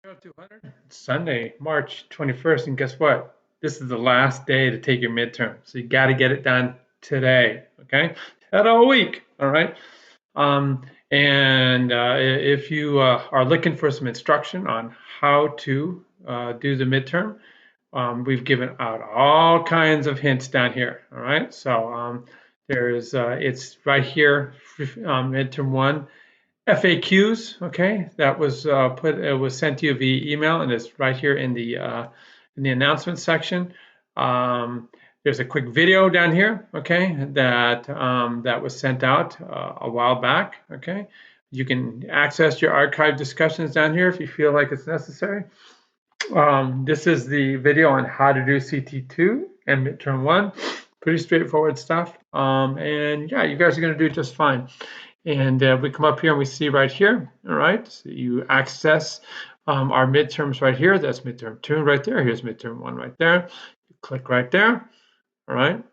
200. It's Sunday, March 21st, and guess what? This is the last day to take your midterm, so you got to get it done today. Okay, had all week. All right. And if you are looking for some instruction on how to do the midterm, we've given out all kinds of hints down here. All right. So there's it's right here, midterm one. FAQs, okay, that was it was sent to you via email, and it's right here in the announcement section. There's a quick video down here, okay, that was sent out a while back, okay. You can access your archive discussions down here if you feel like it's necessary. This is the video on how to do CT2 and midterm one. Pretty straightforward stuff. And yeah, you guys are going to do just fine. And we come up here and we see right here, all right, so you access our midterms right here. That's midterm 2 right there. Here's midterm 1 right there. You click right there, all right,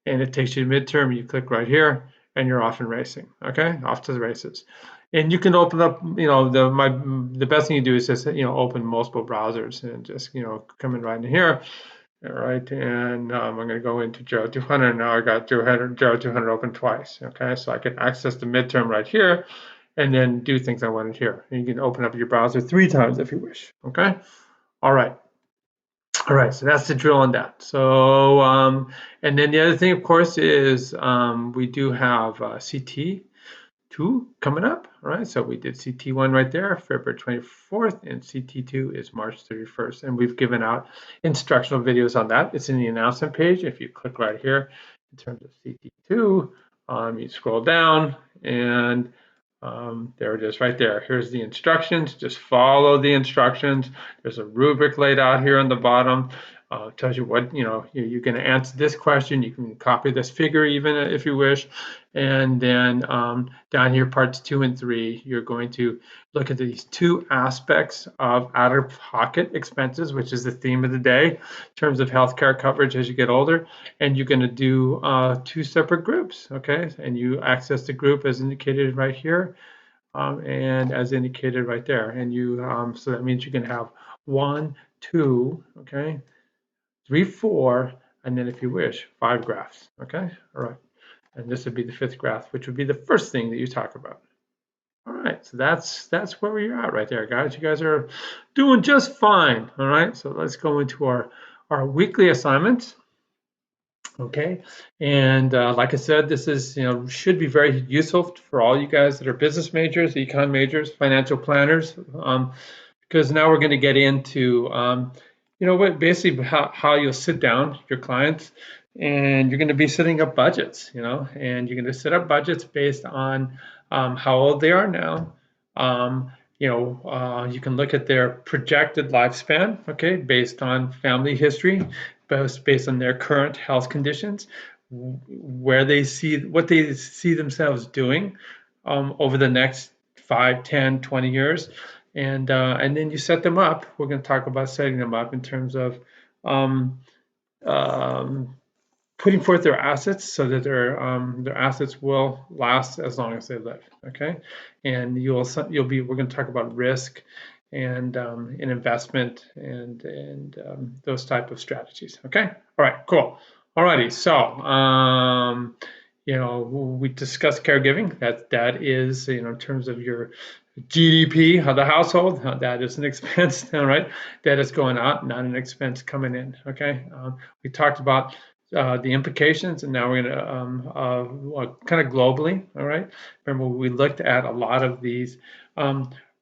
and it takes you to midterm. You click right here, and you're off and racing, okay, off to the races. And you can open up, the best thing you do is just, open multiple browsers and just, come in right in here. All right, and I'm going to go into GERO 200. Now I got GERO 200 open twice. Okay, so I can access the midterm right here and then do things I wanted here. And you can open up your browser 3 times if you wish. Okay, all right. All right, so that's the drill on that. So, and then the other thing, of course, is we do have CT2 coming up. All right, so we did CT1 right there, February 24th, and CT2 is March 31st. And we've given out instructional videos on that. It's in the announcement page. If you click right here in terms of CT2, you scroll down and there it is right there. Here's the instructions. Just follow the instructions. There's a rubric laid out here on the bottom. Tells you what, you're going to answer this question. You can copy this figure even if you wish. And then down here, parts 2 and 3, you're going to look at these 2 aspects of out-of-pocket expenses, which is the theme of the day in terms of healthcare coverage as you get older. And you're going to do 2 separate groups, okay? And you access the group as indicated right here. And as indicated right there, and you so that means you can have 1, 2, okay, 3, 4, and then if you wish, 5 graphs. Okay, all right, and this would be the 5th graph, which would be the first thing that you talk about. All right, so that's where we're at right there, guys. You guys are doing just fine. All right, so let's go into our weekly assignments. Okay, and like I said, this is should be very useful for all you guys that are business majors, econ majors, financial planners, because now we're going to get into what basically how you'll sit down your clients, and you're going to be setting up budgets, and you're going to set up budgets based on how old they are now. You can look at their projected lifespan, okay, based on family history, based on their current health conditions, what they see themselves doing over the next 5, 10, 20 years. And then you set them up. We're going to talk about setting them up in terms of putting forth their assets so that their assets will last as long as they live. Okay, and we're going to talk about risk and investment and those type of strategies. Okay, all right, cool. Alrighty, so we discussed caregiving. That is in terms of your GDP of the household. That is an expense, all right? That is going out, not an expense coming in. Okay, we talked about the implications, and now we're going to kind of globally. All right. Remember, we looked at a lot of these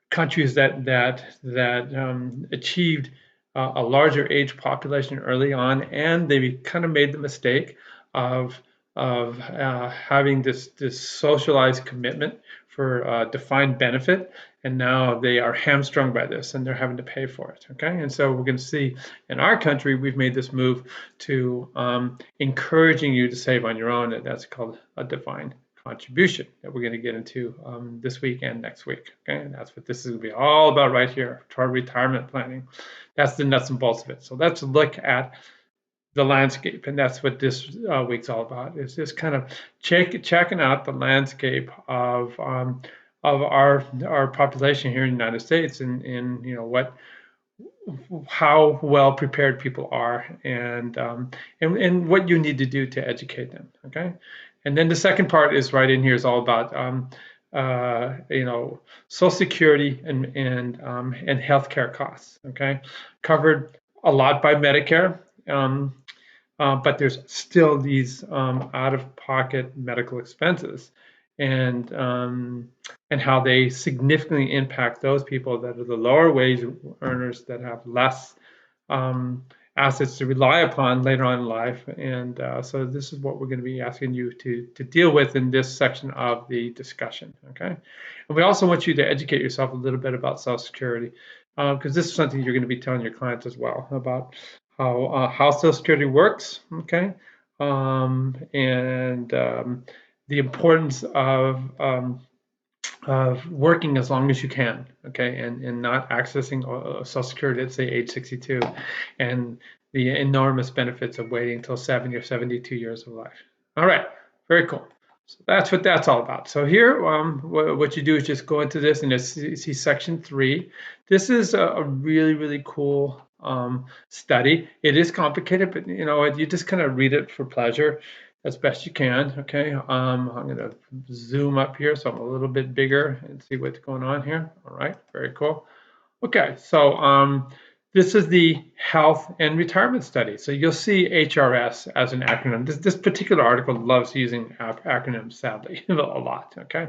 countries that achieved a larger age population early on, and they kind of made the mistake of having this socialized commitment for defined benefit, and now they are hamstrung by this and they're having to pay for it. Okay, and so we're going to see in our country we've made this move to encouraging you to save on your own, and that's called a defined contribution that we're going to get into this week and next week. Okay, and that's what this is going to be all about right here, toward retirement planning. That's the nuts and bolts of it. So let's look at the landscape, and that's what this week's all about, is just kind of checking out the landscape of our population here in the United States, and how well prepared people are, and what you need to do to educate them. Okay, and then the second part is right in here is all about Social Security and healthcare costs. Okay, covered a lot by Medicare. But there's still these out-of-pocket medical expenses, and um, and how they significantly impact those people that are the lower wage earners that have less um, assets to rely upon later on in life. And so this is what we're going to be asking you to deal with in this section of the discussion. Okay, and we also want you to educate yourself a little bit about Social Security, because this is something you're going to be telling your clients as well about how Social Security works. Okay, and the importance of working as long as you can, okay, and not accessing Social Security at say age 62, and the enormous benefits of waiting until 70 or 72 years of life. All right, very cool. So that's what that's all about. So here, what you do is just go into this and just see section 3. This is a really, really cool study. It is complicated, but you just kind of read it for pleasure as best you can. Okay, I'm going to zoom up here so I'm a little bit bigger and see what's going on here. All right, very cool. Okay, so this is the Health and Retirement Study. So you'll see HRS as an acronym. This particular article loves using acronyms, sadly, a lot. Okay,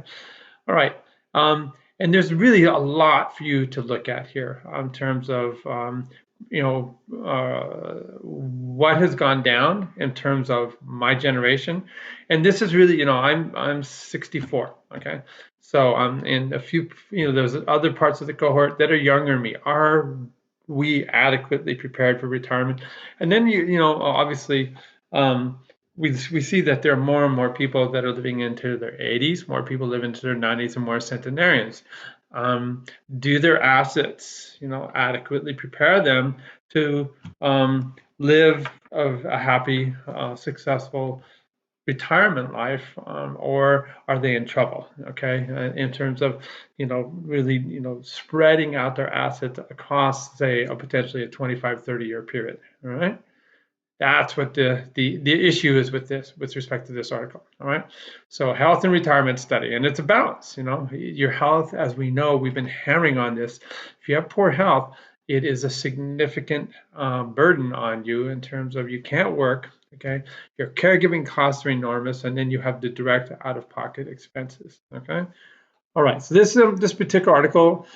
all right. And there's really a lot for you to look at here in terms of what has gone down in terms of my generation. And this is really, I'm 64. Okay, so and a few, there's other parts of the cohort that are younger than me. Are we adequately prepared for retirement? And then obviously. We see that there are more and more people that are living into their 80s, more people live into their 90s, and more centenarians. Do their assets, adequately prepare them to live a happy, successful retirement life, or are they in trouble? Okay, in terms of really spreading out their assets across, say, potentially a 25, 30-year period. All right. That's what the issue is with this, with respect to this article. All right. So health and retirement study, and it's a balance. Your health, as we know, we've been hammering on this. If you have poor health, it is a significant burden on you in terms of you can't work. Okay. Your caregiving costs are enormous, and then you have the direct out-of-pocket expenses. Okay. All right, so this particular article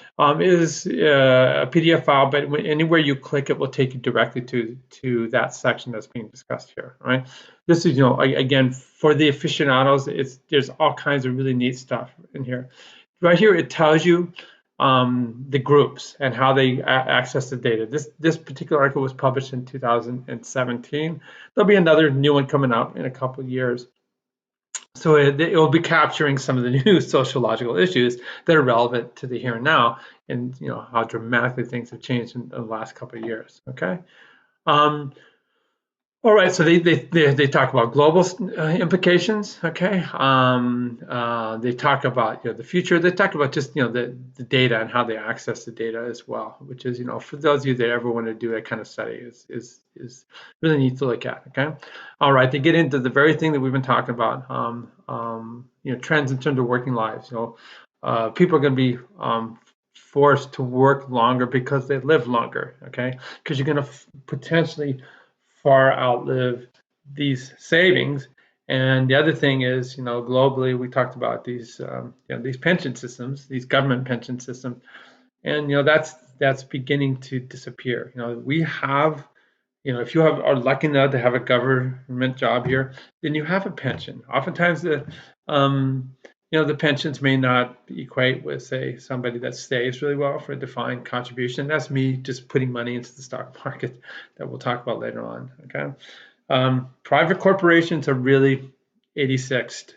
is a PDF file, but anywhere you click, it will take you directly to that section that's being discussed here. All right, this is again for the aficionados. There's all kinds of really neat stuff in here. Right here, it tells you the groups and how they access the data. This particular article was published in 2017. There'll be another new one coming out in a couple of years. So it will be capturing some of the new sociological issues that are relevant to the here and now, and how dramatically things have changed in the last couple of years. Okay. All right, so they talk about global implications. Okay, they talk about the future. They talk about just the data and how they access the data as well, which is for those of you that ever want to do that kind of study is really neat to look at. Okay, all right, they get into the very thing that we've been talking about. Trends in terms of working lives. People are going to be forced to work longer because they live longer. Okay, because you're going to potentially far outlive these savings. And the other thing is, globally, we talked about these pension systems, these government pension systems, and that's beginning to disappear. We have, if you are lucky enough to have a government job here, then you have a pension. Oftentimes, the pensions may not equate with, say, somebody that stays really well for a defined contribution. That's me just putting money into the stock market that we'll talk about later on. Okay, private corporations are really 86th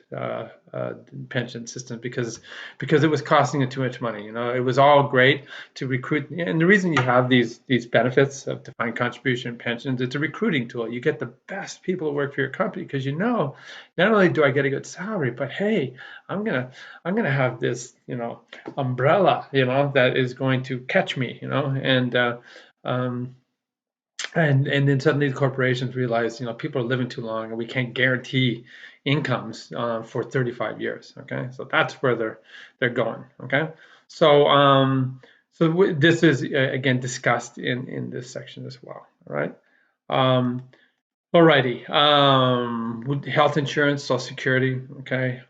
pension system because it was costing it too much money. It was all great to recruit, and the reason you have these benefits of defined contribution pensions, it's a recruiting tool. You get the best people to work for your company because not only do I get a good salary, but hey, I'm gonna have this umbrella that is going to catch me, um, and then suddenly the corporations realize, people are living too long and we can't guarantee incomes for 35 years. Okay, so that's where they're going. Okay, so this is again discussed in this section as well. All right. Alrighty. Health insurance, Social Security. Okay.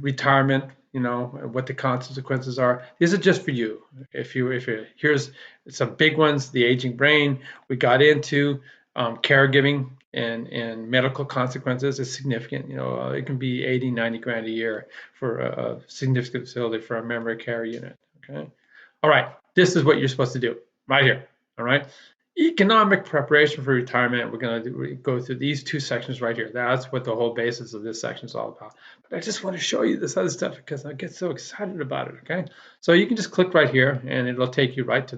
Retirement, what the consequences are. These are just for you. Here's some big ones: the aging brain. We got into caregiving and medical consequences is significant. It can be 80, 90 grand a year for a significant facility for a memory care unit. Okay. All right. This is what you're supposed to do right here. All right. Economic preparation for retirement. We're going to go through these two sections right here. That's what the whole basis of this section is all about. But I just want to show you this other stuff because I get so excited about it. Okay, so you can just click right here, and it'll take you right to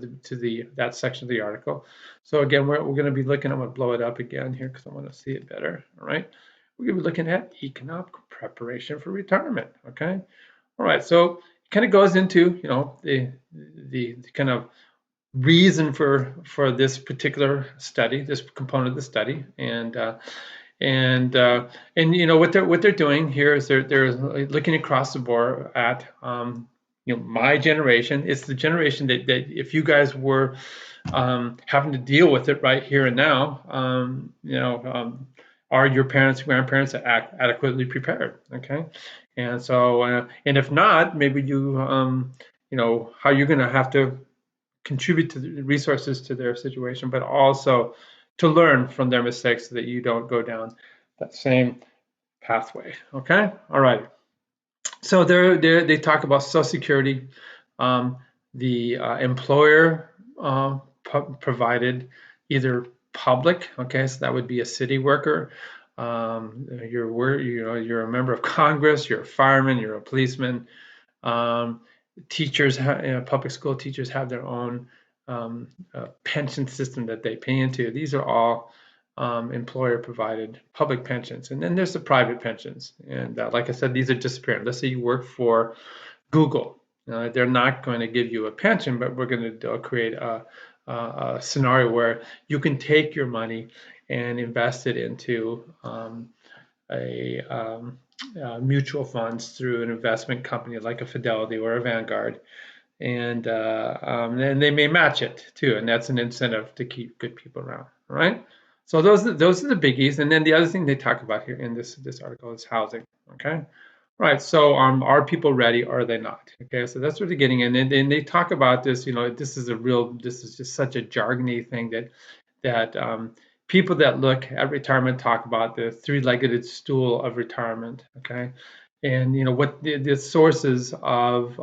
that section of the article. So again, we're going to be looking. I'm going to blow it up again here because I want to see it better. All right, we're going to be looking at economic preparation for retirement. Okay, all right. So it kind of goes into the kind of reason for this particular study, this component of the study, and what they're doing here is they're looking across the board at my generation. It's the generation that if you guys were having to deal with it right here and now, are your parents, grandparents adequately prepared? Okay, and so and if not, maybe how you're going to have to contribute to the resources to their situation, but also to learn from their mistakes so that you don't go down that same pathway. Okay, all right. So they talk about Social Security, the employer provided either public. Okay, so that would be a city worker. You're a member of Congress. You're a fireman. You're a policeman. Teachers, public school teachers have their own pension system that they pay into. These are all employer provided public pensions. And then there's the private pensions. And like I said, these are disappearing. Let's say you work for Google. They're not going to give you a pension, but we're going to create a scenario where you can take your money and invest it into mutual funds through an investment company like a Fidelity or a Vanguard, and then they may match it too, and that's an incentive to keep good people around. All right. So those are the biggies, and then the other thing they talk about here in this article is housing. Okay. Right. So are people ready? Or are they not? Okay. So that's what they're getting in, and they talk about this. This is just such a jargony thing that people that look at retirement talk about the three-legged stool of retirement. Okay, and what the sources of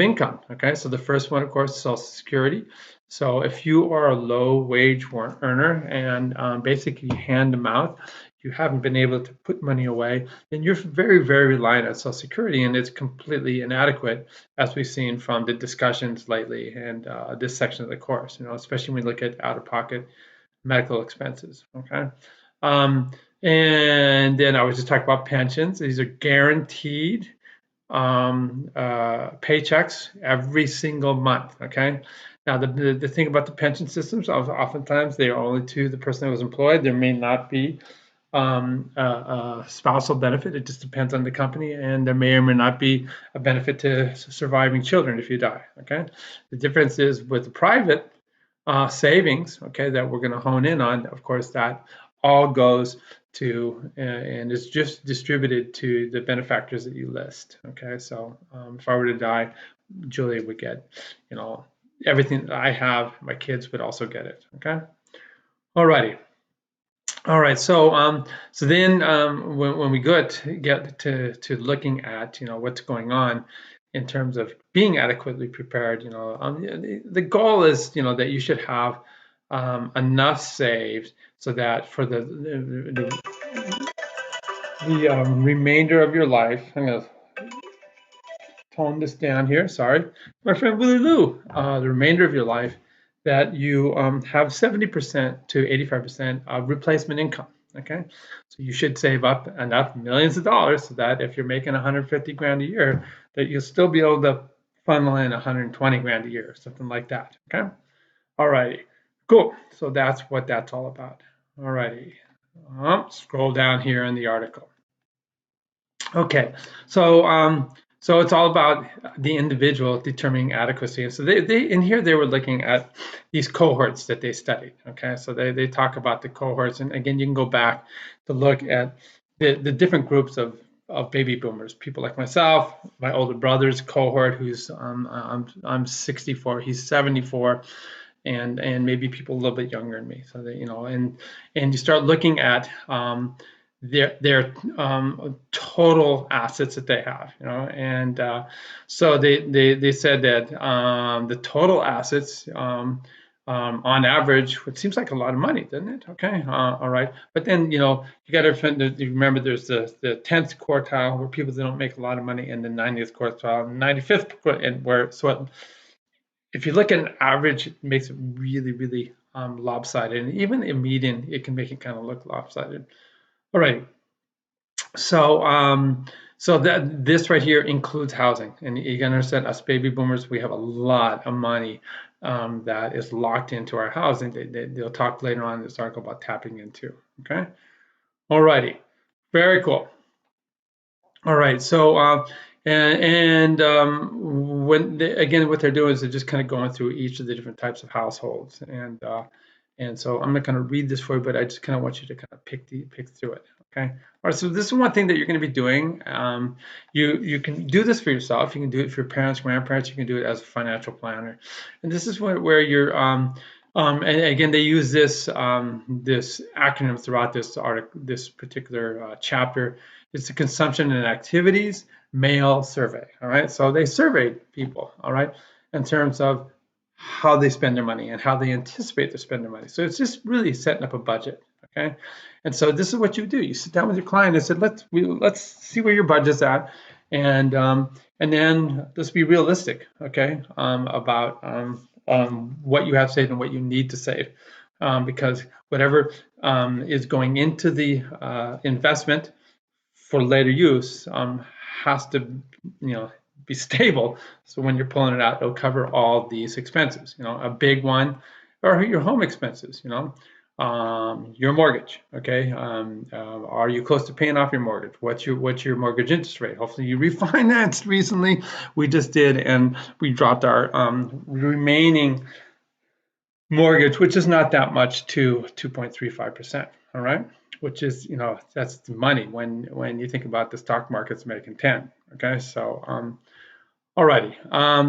income. Okay, so the first one, of course, is Social Security. So if you are a low-wage earner and basically hand to mouth, you haven't been able to put money away, then you're very, very reliant on Social Security, and it's completely inadequate, as we've seen from the discussions lately and this section of the course. Especially when we look at out-of-pocket medical expenses. Okay, and then I was just talking about pensions. These are guaranteed paychecks every single month. Okay. Now the thing about the pension systems, oftentimes they are only to the person that was employed. There may not be a spousal benefit. It just depends on the company, and there may or may not be a benefit to surviving children if you die. Okay. The difference is with the private savings, okay, that we're going to hone in on. Of course, that all goes to and is just distributed to the benefactors that you list. Okay, so if I were to die, Julia would get, everything that I have. My kids would also get it. Okay, alrighty. All right, so then when we get to looking at what's going on in terms of being adequately prepared, the goal is that you should have enough saved so that for the remainder of your life, I'm going to tone this down here, sorry, my friend Willie Lou, the remainder of your life, that you have 70% to 85% of replacement income. Okay, so you should save up enough millions of dollars so that if you're making 150 grand a year, that you'll still be able to funnel in 120 grand a year, something like that. Okay, all righty, cool. So that's what that's all about. All righty, scroll down here in the article. Okay, so so it's all about the individual determining adequacy. And so they in here they were looking at these cohorts that they studied. Okay, so they talk about the cohorts, and again you can go back to look at the different groups of baby boomers, people like myself, my older brother's cohort, who's I'm 64, he's 74, and maybe people a little bit younger than me. So that and you start looking at their total assets that they have, and so they said that the total assets on average, which seems like a lot of money, doesn't it? Okay, all right, but then you got to remember there's the 10th quartile where people that don't make a lot of money, and the 90th quartile, 95th, and where if you look at an average, it makes it really, really lopsided. And even a median, it can make it kind of look lopsided. All right. So, so that this right here includes housing, and you can understand us baby boomers, we have a lot of money that is locked into our housing. They'll talk later on in this article about tapping into. Okay. All righty. Very cool. All right, so when again, what they're doing is they're just kind of going through each of the different types of households, and so I'm not going to read this for you, but I just kind of want you to kind of pick through it. Okay. All right. So this is one thing that you're going to be doing. You can do this for yourself. You can do it for your parents, grandparents. You can do it as a financial planner, and this is where you're. And again, they use this this acronym throughout this article, this particular chapter. It's the consumption and activities mail survey. All right, so they surveyed people. All right, in terms of how they spend their money and how they anticipate to spend their money. So it's just really setting up a budget. Okay, and so this is what you do. You sit down with your client and said, let's see where your budget's at, and then let's be realistic. Okay, about what you have saved and what you need to save, because whatever is going into the investment for later use has to, be stable. So when you're pulling it out, it'll cover all these expenses. A big one, or your home expenses. Your mortgage. Okay, are you close to paying off your mortgage? What's your mortgage interest rate? Hopefully you refinanced recently. We just did, and we dropped our remaining mortgage, which is not that much, to 2.35%. All right, which is, that's the money when you think about the stock market's making 10. Okay, so alrighty,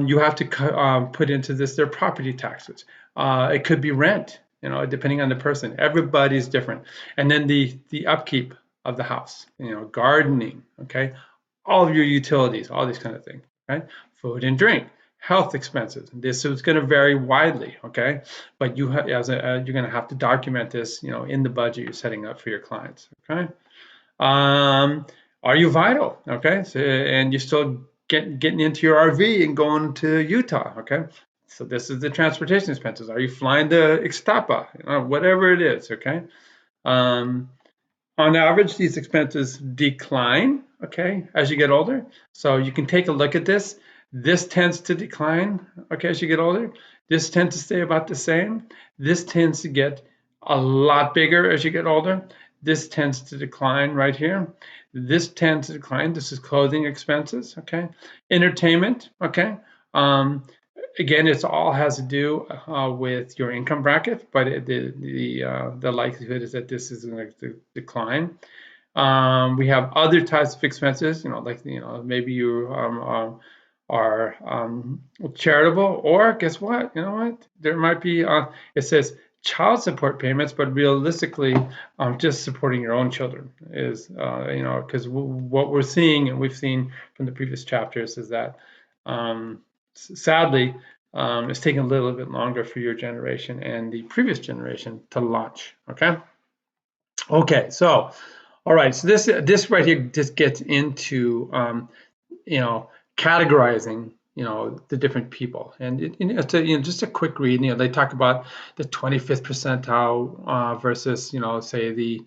you have to put into this their property taxes. It could be rent, depending on the person. Everybody's different, and then the upkeep of the house, gardening. Okay, all of your utilities, all these kind of things. Okay, food and drink, health expenses. This is going to vary widely. Okay, but you're going to have to document this, in the budget you're setting up for your clients. Okay, are you vital? Okay, so, and you're still getting into your RV and going to Utah. Okay, so this is the transportation expenses. Are you flying to Ixtapa? Whatever it is. Okay. On average, these expenses decline, okay, as you get older. So you can take a look at this. This tends to decline, okay, as you get older. This tends to stay about the same. This tends to get a lot bigger as you get older. This tends to decline right here. This tends to decline. This is clothing expenses, okay. Entertainment, okay. Again, it all has to do with your income bracket, but the likelihood is that this is going to decline. We have other types of expenses, like maybe you are charitable, or guess what? There might be. It says child support payments, but realistically, just supporting your own children is, because what we're seeing and we've seen from the previous chapters is that. Sadly, It's taking a little bit longer for your generation and the previous generation to launch. Okay. Okay. So, all right. So this right here just gets into you know, categorizing, the different people. And it's just a quick read. They talk about the 25th percentile versus, say the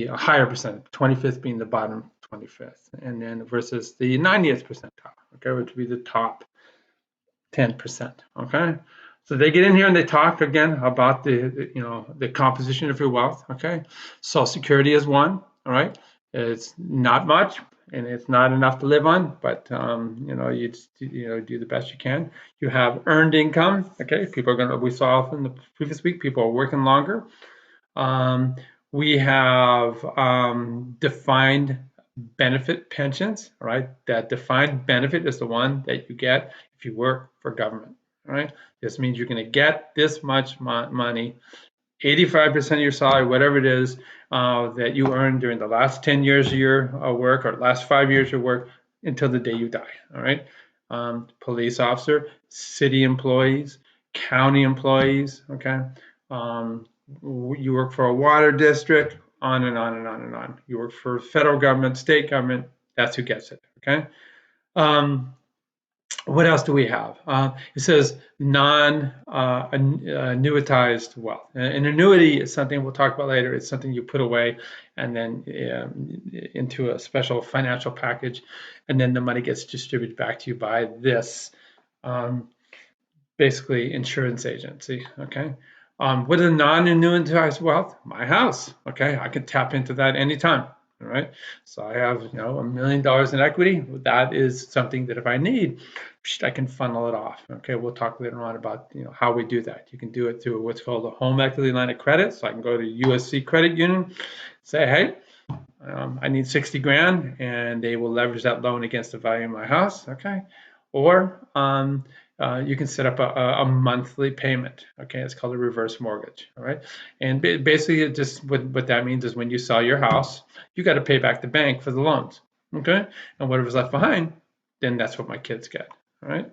higher percent, 25th being the bottom 25th, and then versus the 90th percentile, okay, which would be the top 10%. Okay. So they get in here and they talk again about the composition of your wealth. Okay. Social Security is one. All right. It's not much and it's not enough to live on, but you just, do the best you can. You have earned income. Okay. People are gonna. We saw in the previous week, people are working longer. Um, we have defined benefit pensions, all right? That defined benefit is the one that you get if you work for government, all right? This means you're going to get this much money, 85% of your salary, whatever it is that you earned during the last 10 years of your work or last 5 years of work until the day you die, all right? Police officer, city employees, county employees, okay? Um, you work for a water district, on and on and on and on. You work for federal government, state government, that's who gets it, okay? Um, what else do we have? It says non-annuitized wealth. An annuity is something we'll talk about later. It's something you put away and then into a special financial package, and then the money gets distributed back to you by this um, basically insurance agency. Okay. What is non-annuitized wealth? My house. Okay, I can tap into that anytime. All right. So I have, $1 million in equity. That is something that if I need, I can funnel it off. Okay. We'll talk later on about how we do that. You can do it through what's called a home equity line of credit. So I can go to USC Credit Union, say, hey, I need 60 grand, and they will leverage that loan against the value of my house. Okay. Or you can set up a monthly payment. Okay, it's called a reverse mortgage. All right, and basically, it just what that means is when you sell your house, you got to pay back the bank for the loans. Okay, and whatever's left behind, then that's what my kids get. All right.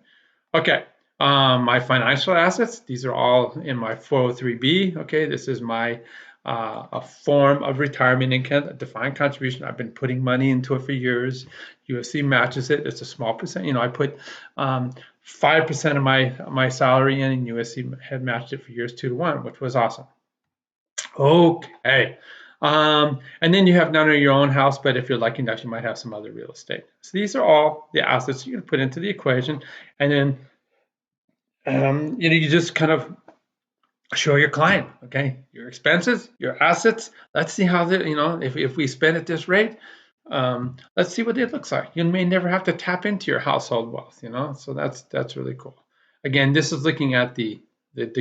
Okay. My financial assets, these are all in my 403B. Okay, this is my a form of retirement income, a defined contribution. I've been putting money into it for years. USC matches it. It's a small percent. I put 5% of my salary in, and USC had matched it for years 2-to-1, which was awesome. Okay. And then you have not only your own house, but if you're lucky enough, you might have some other real estate. So these are all the assets you're going to put into the equation, and then you just kind of show your client, okay, your expenses, your assets. Let's see how if we spend at this rate, let's see what it looks like. You may never have to tap into your household wealth, so that's really cool. Again, this is looking at the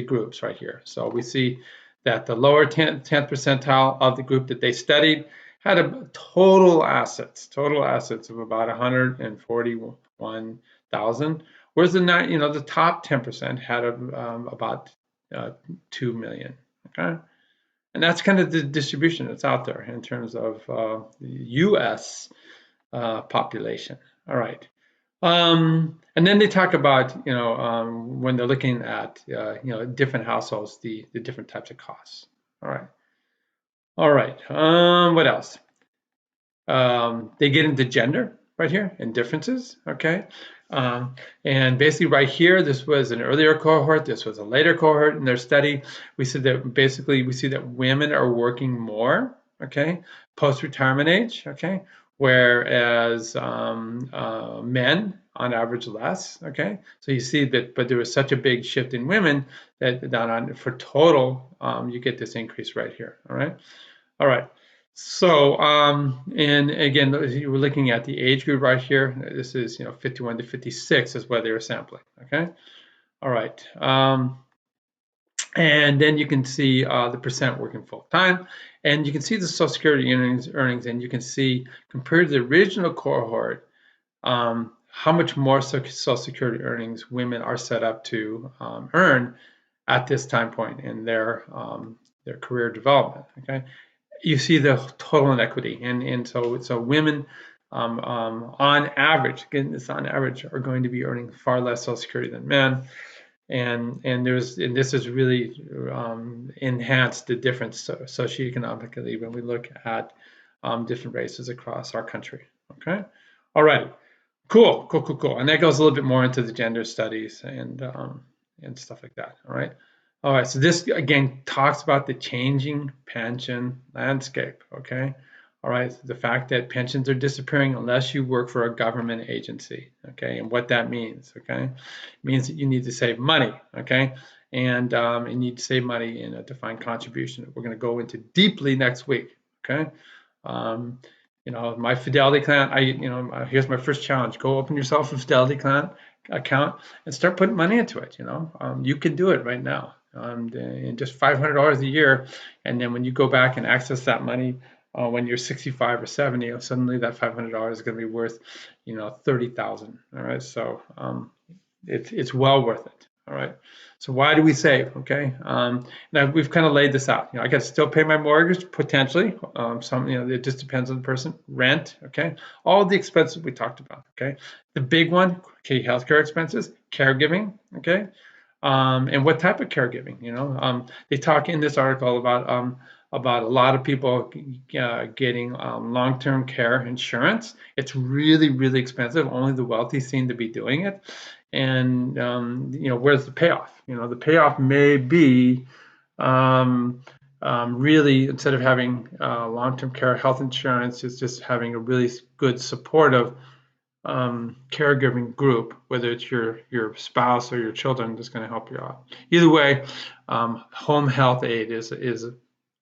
groups right here. So we see that the lower 10th percentile of the group that they studied had a total assets of about 141,000, whereas the top 10% had about 2 million. Okay, and that's kind of the distribution that's out there in terms of the U.S. Population. All right. And then they talk about, when they're looking at, different households, the different types of costs. All right. All right. What else? They get into gender right here and differences. Okay. And basically right here, this was an earlier cohort. This was a later cohort in their study. We said that basically we see that women are working more. Okay. Post-retirement age. Okay. Whereas men on average less. Okay. So you see that, but there was such a big shift in women that for total, you get this increase right here. All right. All right. So, and again, we're looking at the age group right here. This is, 51 to 56 is where they were sampling. Okay. All right. And then you can see the percent working full time, and you can see the Social Security earnings, and you can see compared to the original cohort, how much more Social Security earnings women are set up to earn at this time point in their career development. Okay. You see the total inequity, and so women on average, again, it's on average, are going to be earning far less Social Security than men. and this is really enhanced the difference socioeconomically when we look at different races across our country. Okay, all right, cool, and that goes a little bit more into the gender studies and stuff like that. All right. So this again talks about the changing pension landscape. Okay. All right, the fact that pensions are disappearing unless you work for a government agency, okay, and what that means, okay, it means that you need to save money, okay, and you need to save money in a defined contribution that we're going to go into deeply next week, okay. Um, my Fidelity client, here's my first challenge: go open yourself a Fidelity client account and start putting money into it. You can do it right now, and just $500 a year, and then when you go back and access that money when you're 65 or 70, suddenly that $500 is going to be worth, 30,000. All right, so it's well worth it. All right, so why do we save? Okay, now we've kind of laid this out. I got to still pay my mortgage potentially. It just depends on the person. Rent, okay, all the expenses we talked about. Okay, the big one, okay, healthcare expenses, caregiving, okay. And what type of caregiving? They talk in this article about a lot of people getting long-term care insurance. It's really, really expensive. Only the wealthy seem to be doing it. And where's the payoff? The payoff may be really, instead of having long-term care health insurance, is just having a really good supportive caregiving group, whether it's your spouse or your children, that's going to help you out. Either way, home health aid is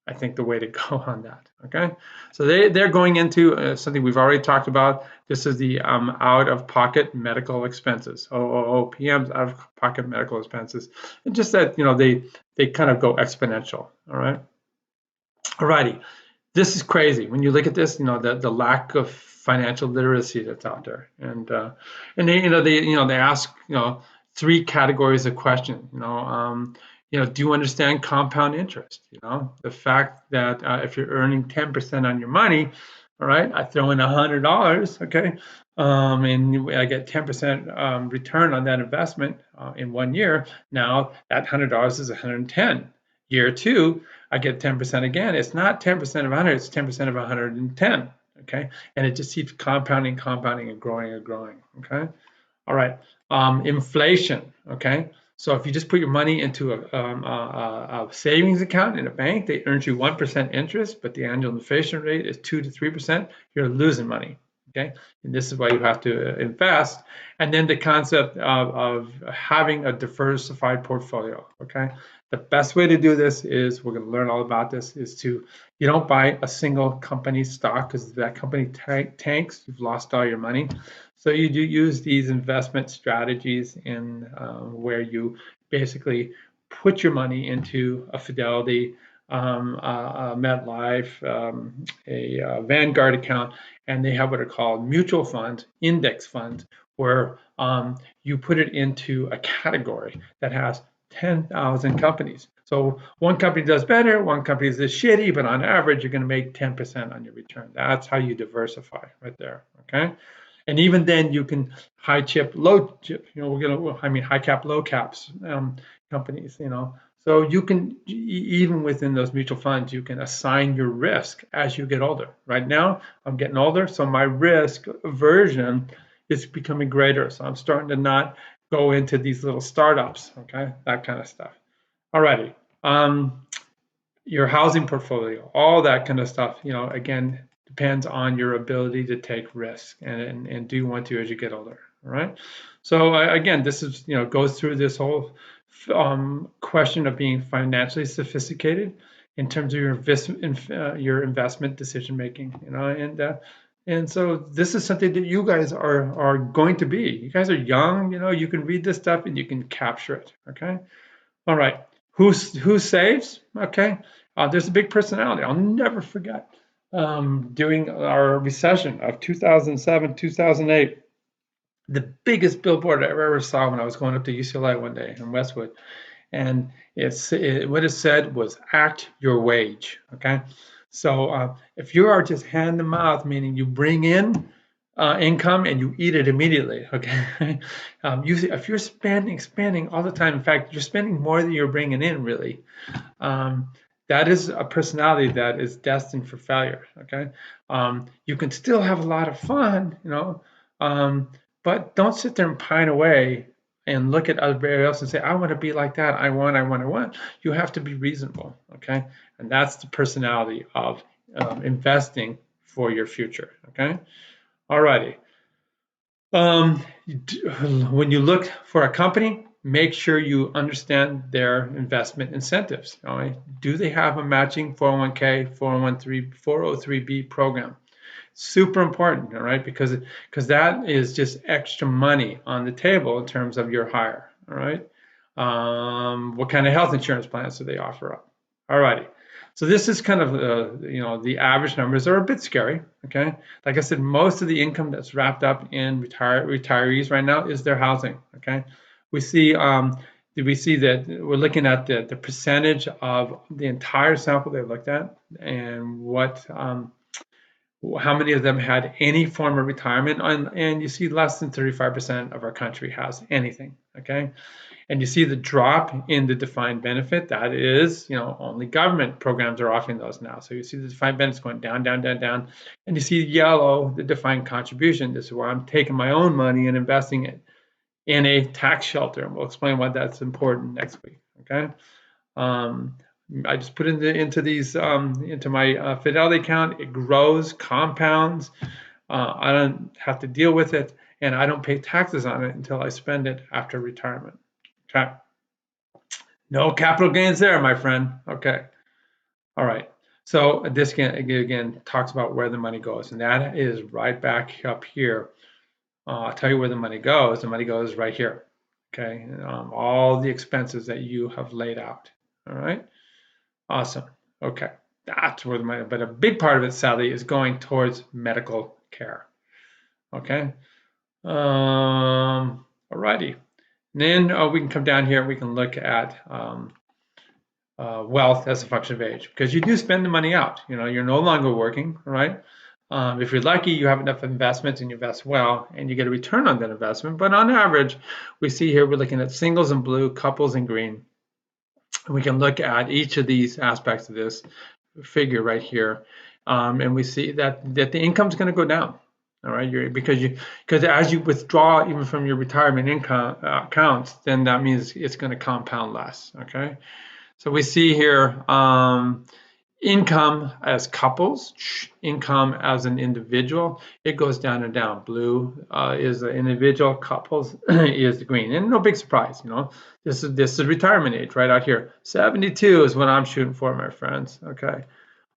I think the way to go on that. Okay, so they're going into something we've already talked about. This is the out-of-pocket medical expenses, OOPMs, out-of-pocket medical expenses, and just that they kind of go exponential. All righty. This is crazy when you look at this. The lack of financial literacy that's out there, and they ask three categories of question. Do you understand compound interest? The fact that if you're earning 10% on your money, all right, I throw in $100, okay, and I get 10% return on that investment in 1 year. Now that $100 is 110. Year two, I get 10% again. It's not 10% of 100, it's 10% of 110, okay? And it just keeps compounding and growing, okay? All right, inflation, okay? So if you just put your money into a savings account in a bank, they earn you 1% interest, but the annual inflation rate is 2 to 3%, you're losing money, okay? And this is why you have to invest. And then the concept of having a diversified portfolio, okay? The best way to do this is, we're going to learn all about this, is you don't buy a single company stock, because if that company tanks, you've lost all your money. So you do use these investment strategies in where you basically put your money into a Fidelity, a MetLife, a Vanguard account, and they have what are called mutual funds, index funds, where you put it into a category that has 10,000 companies. So one company does better, one company is shitty, but on average, you're going to make 10% on your return. That's how you diversify right there, okay? And even then, you can high chip, low chip. High cap, low caps companies. So you can, even within those mutual funds, you can assign your risk as you get older. Right now, I'm getting older, so my risk aversion is becoming greater. So I'm starting to not go into these little startups. Okay, that kind of stuff. Alrighty. Your housing portfolio, all that kind of stuff. Again, depends on your ability to take risk and do you want to as you get older. All right. So again, this is goes through this whole question of being financially sophisticated in terms of your investment decision making. And so this is something that you guys are going to be. You guys are young. You can read this stuff and you can capture it. Okay. All right. Who saves? Okay. There's a big personality. I'll never forget during our recession of 2007, 2008, the biggest billboard I ever saw when I was going up to UCLA one day in Westwood. And what it said was, act your wage. Okay. So if you are just hand to mouth, meaning you bring in income and you eat it immediately. Okay, if you're spending all the time, in fact, you're spending more than you're bringing in, really. Um, that is a personality that is destined for failure. Okay, you can still have a lot of fun, but don't sit there and pine away and look at everybody else and say, "I want to be like that. I want, I want, I want." You have to be reasonable. Okay, and that's the personality of investing for your future. Okay. Alrighty. Um, when you look for a company, make sure you understand their investment incentives. All right. Do they have a matching 401k, 403b program? Super important, all right, because that is just extra money on the table in terms of your hire. All right. What kind of health insurance plans do they offer up? All righty. So this is kind of the average numbers are a bit scary. Okay, like I said, most of the income that's wrapped up in retirees right now is their housing. Okay, we see that we're looking at the percentage of the entire sample they looked at and what how many of them had any form of retirement, and you see less than 35% of our country has anything. Okay, and you see the drop in the defined benefit. That is, only government programs are offering those now. So you see the defined benefits going down, down, down, down. And you see yellow, the defined contribution. This is where I'm taking my own money and investing it in a tax shelter. And we'll explain why that's important next week. Okay. I just put into my Fidelity account. It grows, compounds. I don't have to deal with it, and I don't pay taxes on it until I spend it after retirement. Okay. No capital gains there, my friend. Okay. All right. So this again talks about where the money goes, and that is right back up here. I'll tell you where the money goes. The money goes right here. Okay. All the expenses that you have laid out. All right. Awesome. Okay. That's where the money, but a big part of it, sadly, is going towards medical care. Okay. All righty. Then we can come down here and we can look at wealth as a function of age, because you do spend the money out. You're no longer working, right? If you're lucky, you have enough investments and you invest well, and you get a return on that investment. But on average, we see here we're looking at singles in blue, couples in green. And we can look at each of these aspects of this figure right here, and we see that the income is going to go down. All right, because as you withdraw even from your retirement income accounts, then that means it's going to compound less. Okay. So we see here income as couples, income as an individual. It goes down and down. Blue is the individual, couples is the green. And no big surprise, This is retirement age right out here. 72 is what I'm shooting for, my friends. Okay.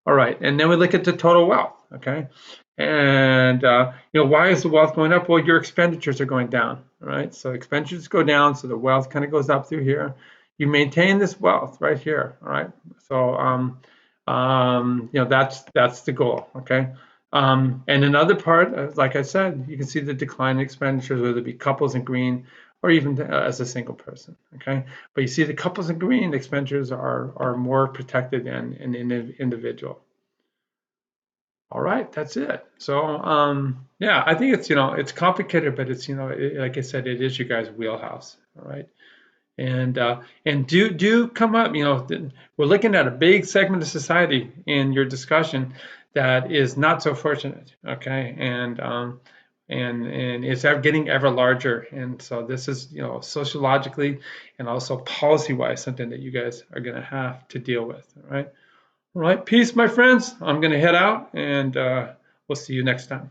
All right. And then we look at the total wealth. Okay. And why is the wealth going up? Well, your expenditures are going down. All right. So expenditures go down, so the wealth kind of goes up through here. You maintain this wealth right here. All right. So that's the goal. Okay. And another part, like I said, you can see the decline in expenditures, whether it be couples in green or even as a single person. Okay. But you see the couples in green expenditures are more protected than an individual. All right, that's it. So yeah, I think it's complicated, but it's like I said, it is your guys' wheelhouse. All right. And do come up. We're looking at a big segment of society in your discussion that is not so fortunate. Okay, and it's getting ever larger. And so this is sociologically and also policy-wise something that you guys are going to have to deal with. All right. All right. Peace, my friends. I'm going to head out, and we'll see you next time.